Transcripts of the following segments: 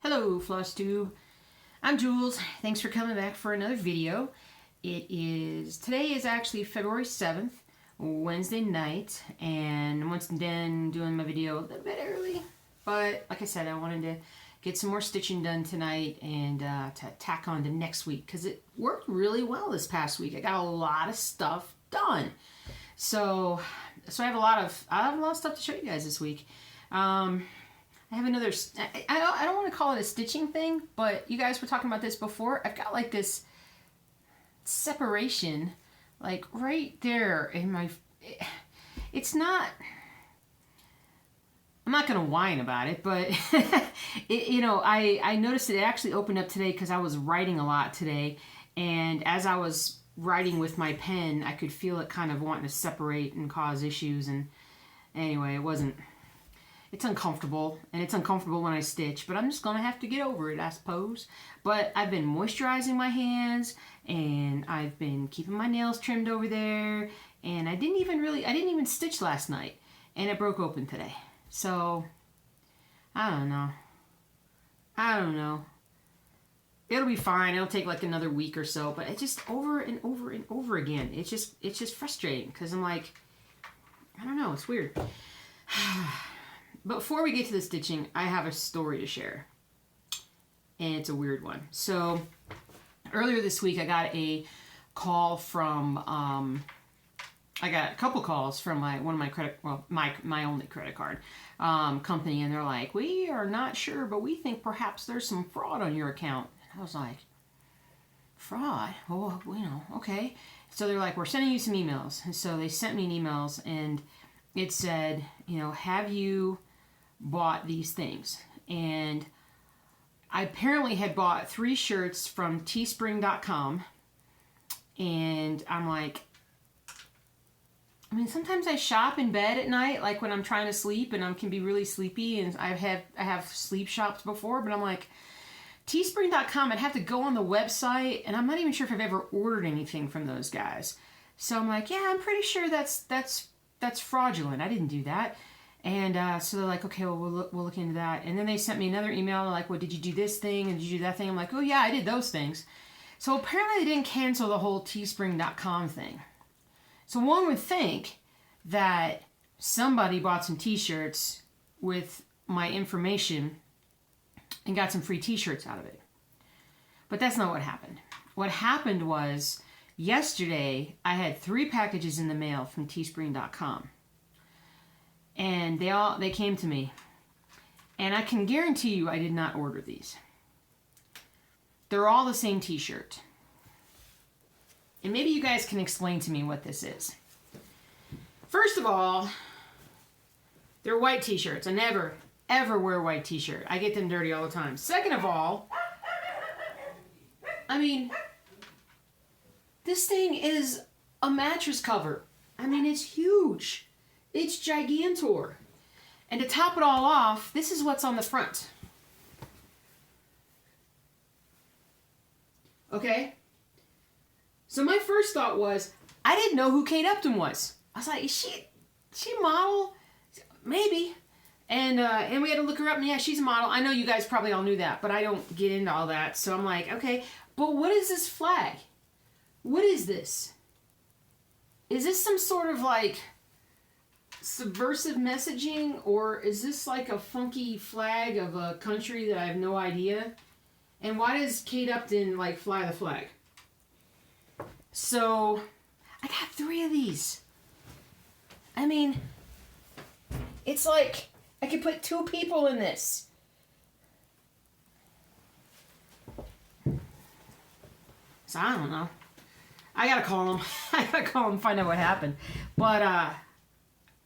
Hello, FlossTube. I'm Jules. Thanks for coming back for another video. Today is actually February 7th, Wednesday night, and once I'm done doing my video a little bit early, but like I said, I wanted to get some more stitching done tonight and to tack on to next week because it worked really well this past week. I got a lot of stuff done. So I have a lot of stuff to show you guys this week. I have another, I don't want to call it a stitching thing, but you guys were talking about this before. I've got like this separation, like right there in my, it's not, I'm not going to whine about it, but, I noticed it actually opened up today because I was writing a lot today, and as I was writing with my pen, I could feel it kind of wanting to separate and cause issues, and anyway, it's uncomfortable, and it's uncomfortable when I stitch, but I'm just going to have to get over it, I suppose. But I've been moisturizing my hands, and I've been keeping my nails trimmed over there, and I didn't even stitch last night, and it broke open today. So, I don't know. It'll be fine. It'll take like another week or so, but it's just over and over and over again. It's just frustrating, because I'm like, I don't know, it's weird. But before we get to the stitching, I have a story to share, and it's a weird one. So earlier this week, I got a call from, I got a couple calls from my only credit card company, and they're like, we are not sure, but we think perhaps there's some fraud on your account. And I was like, fraud? Oh, okay. So they're like, we're sending you some emails. And so they sent me an emails, and it said, have you bought these things? And I apparently had bought 3 shirts from teespring.com, and I'm like, sometimes I shop in bed at night, like when I'm trying to sleep and I can be really sleepy, and I have sleep shops before, but I'm like, teespring.com, I'd have to go on the website, and I'm not even sure if I've ever ordered anything from those guys. So I'm like, yeah, I'm pretty sure that's fraudulent. I didn't do that. And so they're like, okay, well, we'll look into that. And then they sent me another email, like, well, did you do this thing and did you do that thing? I'm like, oh yeah, I did those things. So apparently they didn't cancel the whole teespring.com thing. So one would think that somebody bought some t-shirts with my information and got some free t-shirts out of it. But that's not what happened. What happened was, yesterday I had 3 packages in the mail from teespring.com. And they came to me. And I can guarantee you I did not order these. They're all the same t-shirt. And maybe you guys can explain to me what this is. First of all, they're white t-shirts. I never, ever wear a white t-shirt. I get them dirty all the time. Second of all, this thing is a mattress cover. It's huge. It's gigantor. And to top it all off, this is what's on the front. Okay? So my first thought was, I didn't know who Kate Upton was. I was like, is she a model? Maybe. And we had to look her up, and yeah, she's a model. I know you guys probably all knew that, but I don't get into all that. So I'm like, okay, but what is this flag? What is this? Is this some sort of like subversive messaging, or is this like a funky flag of a country that I have no idea? And why does Kate Upton like fly the flag? So I got 3 of these. It's like I could put 2 people in this. So I don't know. I gotta call them. And find out what happened. But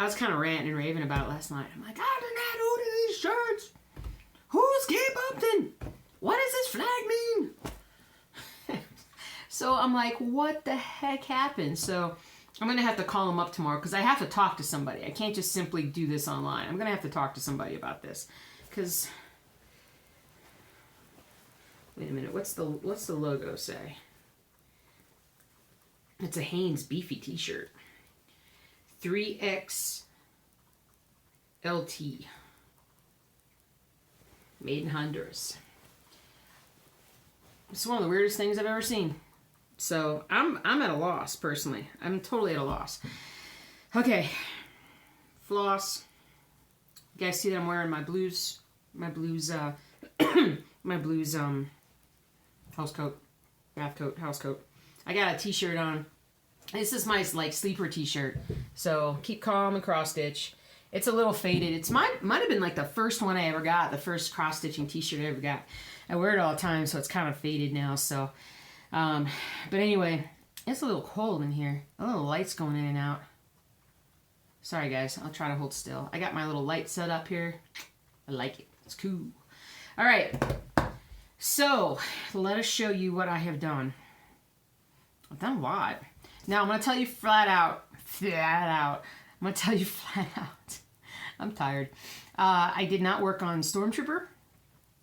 I was kind of ranting and raving about it last night. I'm like, I did not order these shirts. Who's Kate Upton? What does this flag mean? So I'm like, what the heck happened? So I'm going to have to call them up tomorrow, because I have to talk to somebody. I can't just simply do this online. I'm going to have to talk to somebody about this. Because, wait a minute, what's the logo say? It's a Hanes Beefy t-shirt. 3X LT. Made in Honduras. It's one of the weirdest things I've ever seen. So I'm at a loss, personally. I'm totally at a loss. Okay. Floss. You guys see that I'm wearing my blues my blues house coat. Bath coat, house coat. I got a t-shirt on. This is my like sleeper t-shirt. So keep calm and cross stitch. It's a little faded. It's might have been like the first one I ever got, the first cross stitching t-shirt I ever got. I wear it all the time, so it's kind of faded now. So, but anyway, it's a little cold in here. A little light's going in and out. Sorry guys, I'll try to hold still. I got my little light set up here. I like it. It's cool. All right. So let us show you what I have done. I've done a lot. Now I'm going to tell you flat out. I'm going to tell you flat out. I'm tired. I did not work on Stormtrooper.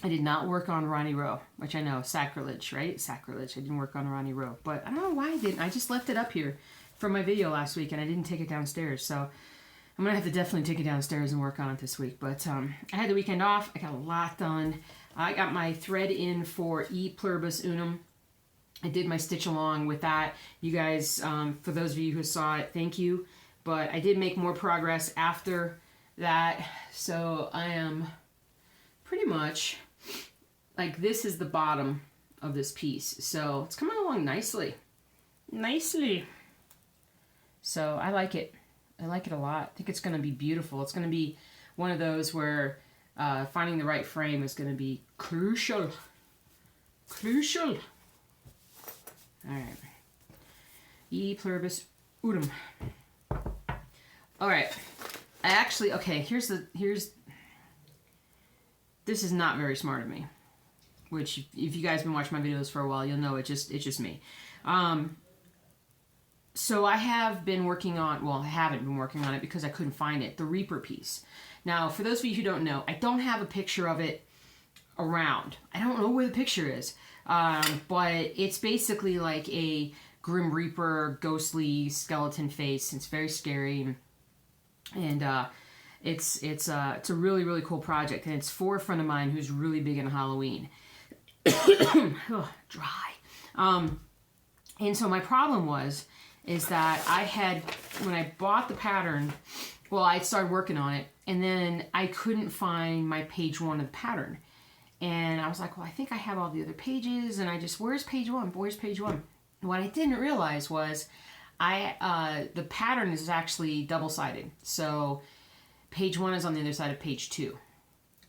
I did not work on Ronnie Rowe, which I know, sacrilege, right? Sacrilege. I didn't work on Ronnie Rowe. But I don't know why I didn't. I just left it up here from my video last week, and I didn't take it downstairs. So I'm going to have to definitely take it downstairs and work on it this week. But I had the weekend off. I got a lot done. I got my thread in for E pluribus unum. I did my stitch along with that. You guys, for those of you who saw it, thank you. But I did make more progress after that. So I am pretty much, like, this is the bottom of this piece. So it's coming along nicely. Nicely. So I like it. I like it a lot. I think it's going to be beautiful. It's going to be one of those where finding the right frame is going to be crucial. Crucial. All right. E pluribus unum. All right. I actually, okay, this is not very smart of me, which if you guys have been watching my videos for a while, you'll know it's just me. So I have been working on, well, I haven't been working on it because I couldn't find it, the Reaper piece. Now, for those of you who don't know, I don't have a picture of it around. I don't know where the picture is, but it's basically like a Grim Reaper, ghostly skeleton face. It's very scary, and it's a really, really cool project, and it's for a friend of mine who's really big into Halloween. Oh, dry. And so my problem is that I had, when I bought the pattern, well, I started working on it, and then I couldn't find my page 1 of the pattern. And I was like, well, I think I have all the other pages, and where's page 1? Where's page 1? What I didn't realize was the pattern is actually double-sided. So page 1 is on the other side of page 2.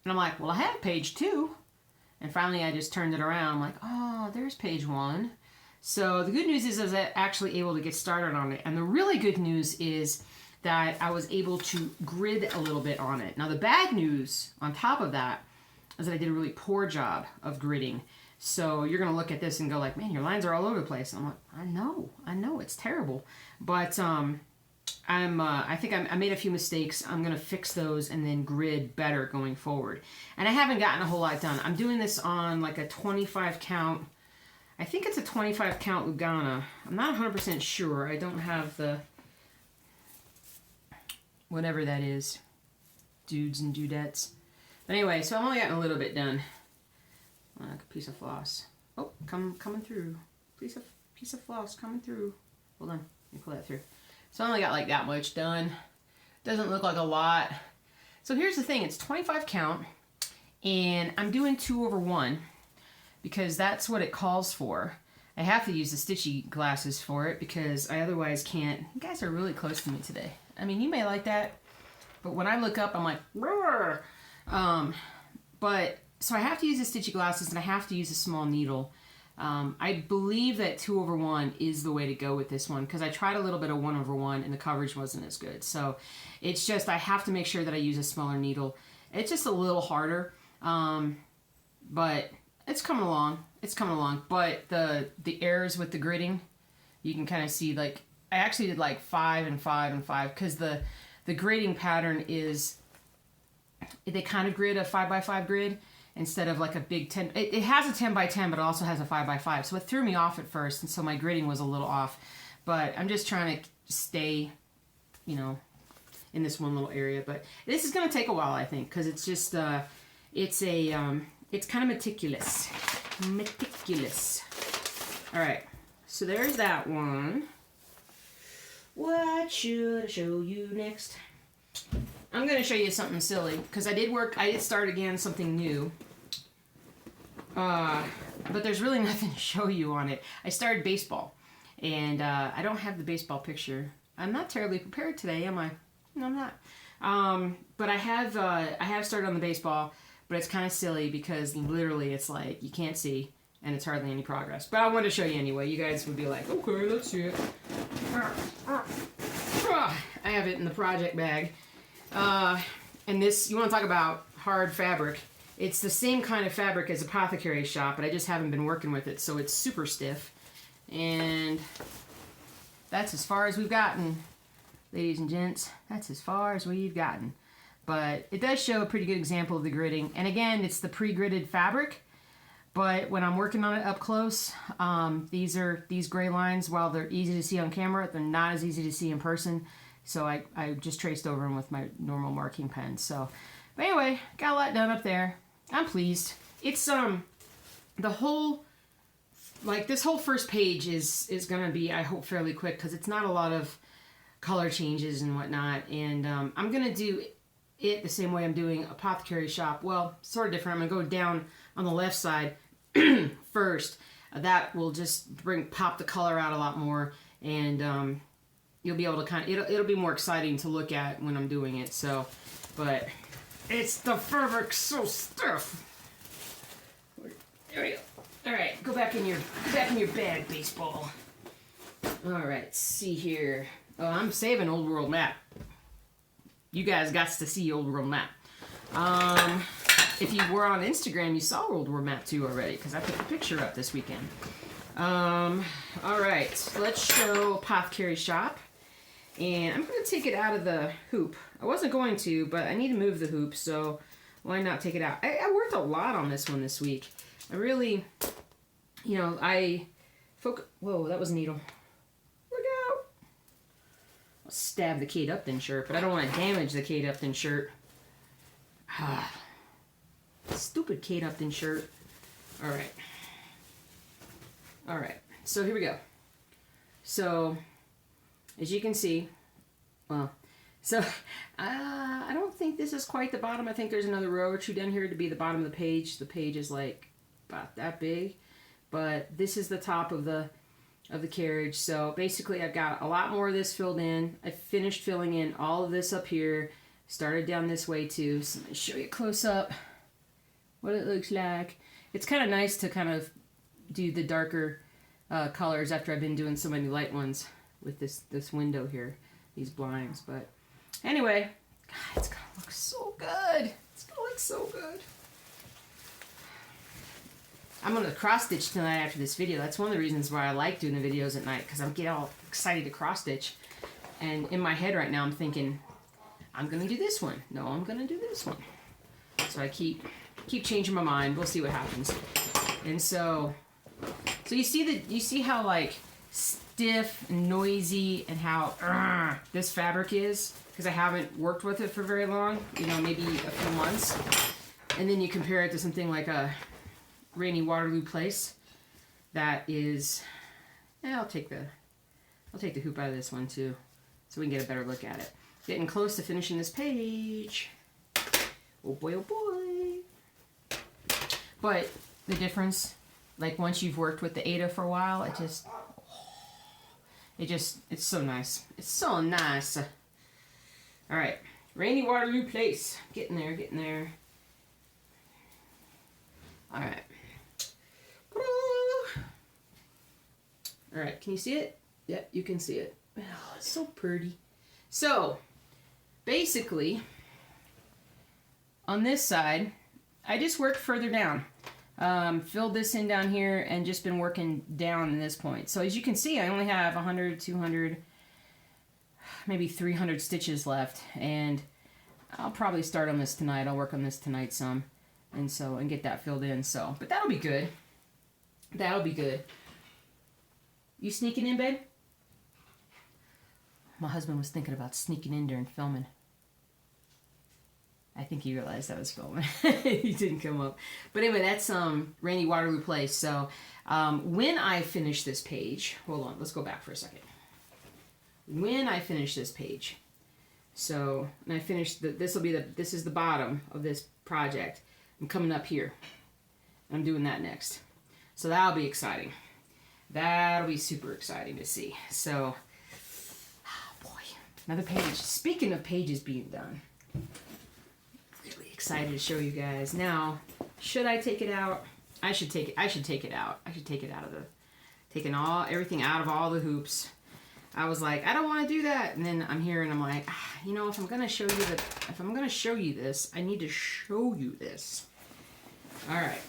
And I'm like, well, I have page 2. And finally I just turned it around. I'm like, oh, there's page 1. So the good news is I was actually able to get started on it. And the really good news is that I was able to grid a little bit on it. Now the bad news on top of that is that I did a really poor job of gridding. So you're going to look at this and go like, man, your lines are all over the place. And I'm like, I know, it's terrible. But I think I made a few mistakes. I'm going to fix those and then grid better going forward. And I haven't gotten a whole lot done. I'm doing this on like a 25 count. I think it's a 25 count Lugana. I'm not 100% sure. I don't have the, whatever that is, dudes and dudettes. But anyway, so I've only gotten a little bit done. Like a piece of floss. Oh, coming through. Piece of floss coming through. Hold on, let me pull that through. So I only got like that much done. Doesn't look like a lot. So here's the thing, it's 25 count, and I'm doing 2/1 because that's what it calls for. I have to use the stitchy glasses for it because I otherwise can't. You guys are really close to me today. I mean, you may like that, but when I look up, I'm like, roar. So I have to use the stitchy glasses, and I have to use a small needle. I believe that 2/1 is the way to go with this one because I tried a little bit of 1/1 and the coverage wasn't as good. So it's just I have to make sure that I use a smaller needle. It's just a little harder, but it's coming along. It's coming along. But the errors with the gridding, you can kind of see, like, I actually did like 5 and 5 and 5 because the gridding pattern is, they kind of grid a 5x5 grid instead of like a big 10. It has a 10x10, but it also has a 5x5. So it threw me off at first, and so my gridding was a little off. But I'm just trying to stay, you know, in this one little area. But this is going to take a while, I think, because it's just, it's kind of meticulous. meticulous. All right, so there's that one. What should I show you next? I'm gonna show you something silly because I did start again something new. But there's really nothing to show you on it. I started baseball, and I don't have the baseball picture. I'm not terribly prepared today, am I? No, I'm not. But I have started on the baseball, but it's kind of silly because literally it's like you can't see, and it's hardly any progress. But I wanted to show you anyway. You guys would be like, okay, let's see it. I have it in the project bag. And this, you want to talk about hard fabric. It's the same kind of fabric as Apothecary Shop, but I just haven't been working with it, so it's super stiff. And that's as far as we've gotten, ladies and gents. That's as far as we've gotten. But it does show a pretty good example of the gridding. And again, it's the pre-gridded fabric. But when I'm working on it up close, these gray lines, while they're easy to see on camera, they're not as easy to see in person. So I just traced over them with my normal marking pen. So, but anyway, got a lot done up there. I'm pleased. It's the whole, like this whole first page is gonna be, I hope, fairly quick because it's not a lot of color changes and whatnot. And I'm gonna do it the same way I'm doing Apothecary Shop. Well, sort of different. I'm gonna go down on the left side first. That will just pop the color out a lot more, and you'll be able to it'll be more exciting to look at when I'm doing it. So, but it's the fabric so stiff. There we go. All right, go back in your bag, baseball. All right, let's see here. Oh, I'm saving Old World Map. You guys got to see Old World Map. If you were on Instagram, you saw Old World Map 2 already, because I put the picture up this weekend. All right, let's show Apothecary Shop. And I'm going to take it out of the hoop. I wasn't going to, but I need to move the hoop, so why not take it out? I worked a lot on this one this week. I really, you know, whoa, that was a needle. Look out. I'll stab the Kate Upton shirt, but I don't want to damage the Kate Upton shirt. Stupid Kate Upton shirt. All right. All right, so here we go. So, as you can see, well, so I don't think this is quite the bottom. I think there's another row or two down here to be the bottom of the page. The page is like about that big, but this is the top of the carriage. So basically I've got a lot more of this filled in. I finished filling in all of this up here, started down this way too. So I'm going to show you close up what it looks like. It's kind of nice to kind of do the darker colors after I've been doing so many light ones with this window here, these blinds. But anyway, God, it's gonna look so good. It's gonna look so good. I'm gonna cross stitch tonight after this video. That's one of the reasons why I like doing the videos at night, because I'm getting all excited to cross stitch. And in my head right now, I'm thinking, I'm gonna do this one. No, I'm gonna do this one. So I keep changing my mind. We'll see what happens. And so you see how like stiff and noisy and how this fabric is, because I haven't worked with it for very long, you know, maybe a few months. And then you compare it to something like a Rainy Waterloo Place that is, I'll take the hoop out of this one too, so we can get a better look at it. Getting close to finishing this page. Oh boy, oh boy. But the difference, like once you've worked with the Ada for a while, it's so nice. It's so nice. All right, Rainy Waterloo Place. Getting there, getting there. All right. All right, can you see it? Yep, you can see it. Oh, it's so pretty. So, basically, on this side, I just worked further down. Filled this in down here and just been working down in this point. So as you can see, I only have 100, 200, maybe 300 stitches left. And I'll probably start on this tonight. I'll work on this tonight some. And get that filled in. So, but that'll be good. That'll be good. You sneaking in, babe? My husband was thinking about sneaking in during filming. I think he realized I was filming. He didn't come up. But anyway, that's Rainy Waterloo Place. So when I finish this page, hold on, let's go back for a second. When I finish this page, so and I finish this is the bottom of this project. I'm coming up here. I'm doing that next. So that'll be exciting. That'll be super exciting to see. So, oh boy, another page. Speaking of pages being done, really excited to show you guys. Now, should I take it out? I should take it out. I should take it out of the, taking everything out of all the hoops. I was like, I don't want to do that. And then I'm here and I'm like, you know, if I'm going to show you this, I need to show you this. All right.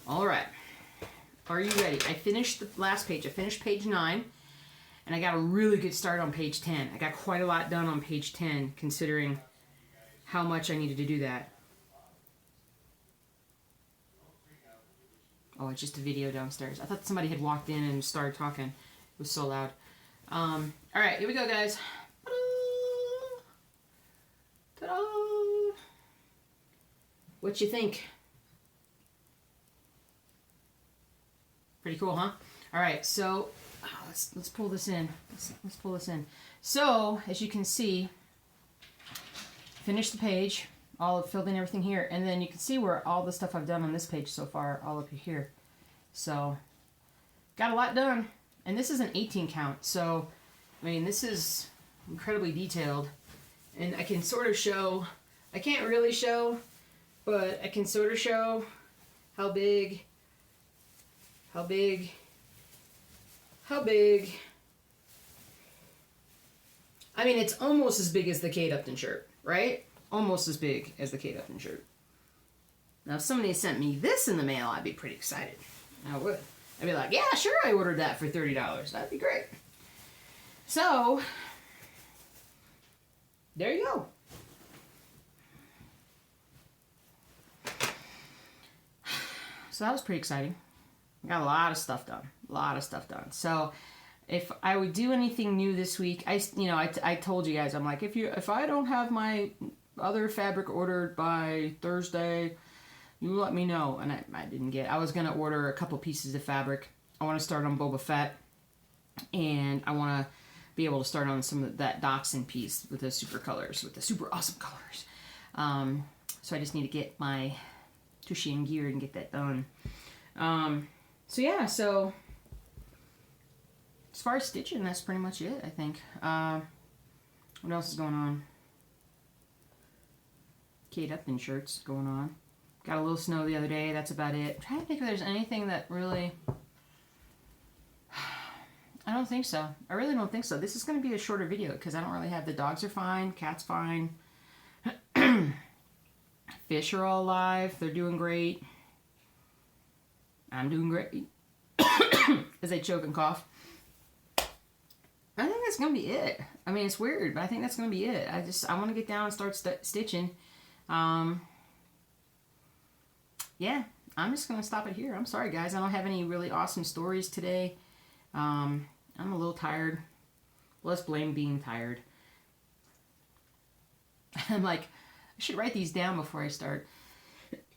All right. Are you ready? I finished the last page. I finished page 9. And I got a really good start on page 10. I got quite a lot done on page 10, considering how much I needed to do that. Oh, it's just a video downstairs. I thought somebody had walked in and started talking. It was so loud. All right, here we go, guys. Ta-da! Ta-da! What you think? Pretty cool, huh? All right, so let's pull this in. Let's pull this in. So, as you can see, finish the page. All filled in everything here, and then you can see where all the stuff I've done on this page so far, all up here. So, got a lot done, and this is an 18 count. So, I mean, this is incredibly detailed, and I can sort of show. I can't really show, but I can sort of show how big. I mean, it's almost as big as the Kate Upton shirt, right? Almost as big as the Kate Upton shirt. Now, if somebody sent me this in the mail, I'd be pretty excited. I would. I'd be like, yeah, sure, I ordered that for $30. That'd be great. So, there you go. So that was pretty exciting. I got a lot of stuff done. So, if I would do anything new this week, I told you guys, I'm like, if I don't have my other fabric ordered by Thursday, you let me know. And I didn't get. I was gonna order a couple pieces of fabric. I want to start on Boba Fett, and I want to be able to start on some of that Dachshund piece with the super colors, with the super awesome colors. So I just need to get my tushy and gear and get that done. So yeah, so as far as stitching, that's pretty much it, I think. What else is going on? Kate Upton shirts going on. Got a little snow the other day. That's about it. I'm trying to think if there's anything that really... I don't think so. I really don't think so. This is going to be a shorter video because I don't really have... The dogs are fine. Cat's fine. Fish are all alive. They're doing great. I'm doing great. As I choke and cough. I think that's going to be it. I mean, it's weird, but I think that's going to be it. I want to get down and start stitching. Yeah, I'm just going to stop it here. I'm sorry, guys. I don't have any really awesome stories today. I'm a little tired. Let's blame being tired. I'm like, I should write these down before I start.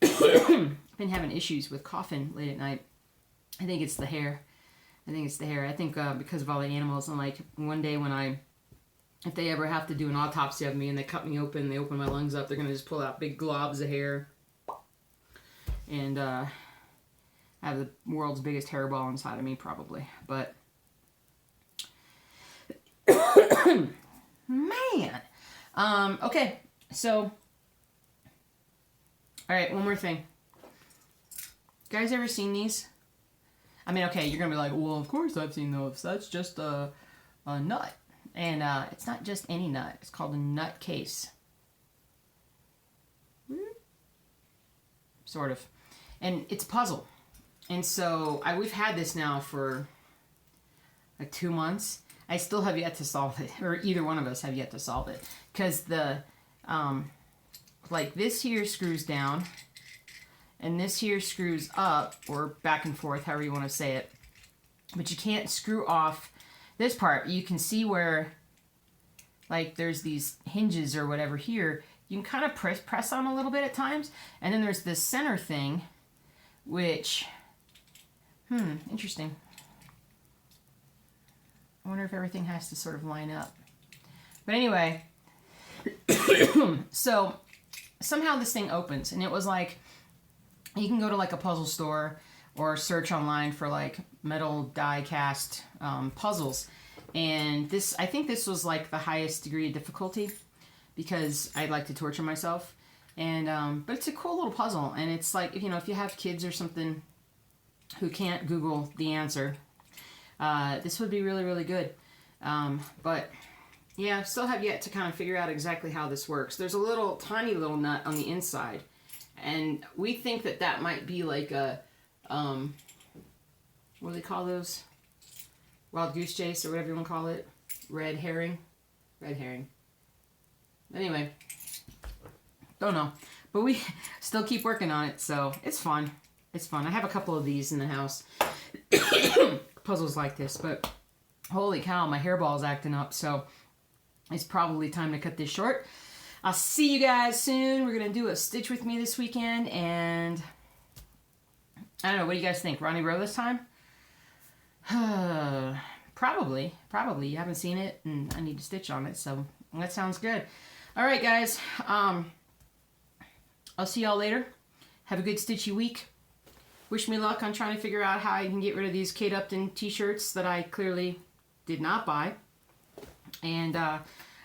I've been having issues with coughing late at night. I think it's the hair. I think because of all the animals, and like one day when if they ever have to do an autopsy of me and they cut me open, they open my lungs up, they're going to just pull out big globs of hair. And I have the world's biggest hairball inside of me, probably. But, man. Okay, so, all right, one more thing. Guys ever seen these? I mean, okay, you're going to be like, well, of course I've seen those. That's just a nut. And it's not just any nut. It's called a nut case. Sort of. And it's a puzzle. And so we've had this now for like 2 months. I still have yet to solve it. Or either one of us have yet to solve it. Because like this here screws down. And this here screws up, or back and forth, however you want to say it. But you can't screw off this part. You can see where like there's these hinges or whatever here, you can kind of press on a little bit at times. And then there's this center thing, which, interesting. I wonder if everything has to sort of line up. But anyway, so somehow this thing opens, and it was like, you can go to like a puzzle store or search online for like metal die cast puzzles. And this, I think this was like the highest degree of difficulty because I like to torture myself. And, but it's a cool little puzzle. And it's like, if you have kids or something who can't Google the answer, this would be really, really good. But yeah, still have yet to kind of figure out exactly how this works. There's a tiny little nut on the inside. And we think that that might be like a, what do they call those? Wild goose chase or whatever you want to call it. Red herring. Red herring. Anyway, don't know. But we still keep working on it, so it's fun. It's fun. I have a couple of these in the house. Puzzles like this, but holy cow, my hairball's acting up, so it's probably time to cut this short. I'll see you guys soon. We're going to do a stitch with me this weekend, and I don't know, what do you guys think? Ronnie Rowe this time? Probably. You haven't seen it, and I need to stitch on it, so that sounds good. All right, guys. I'll see y'all later. Have a good stitchy week. Wish me luck on trying to figure out how I can get rid of these Kate Upton t-shirts that I clearly did not buy. And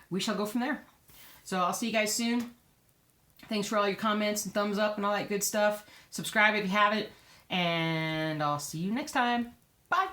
we shall go from there. So I'll see you guys soon. Thanks for all your comments and thumbs up and all that good stuff. Subscribe if you haven't. And I'll see you next time. Bye.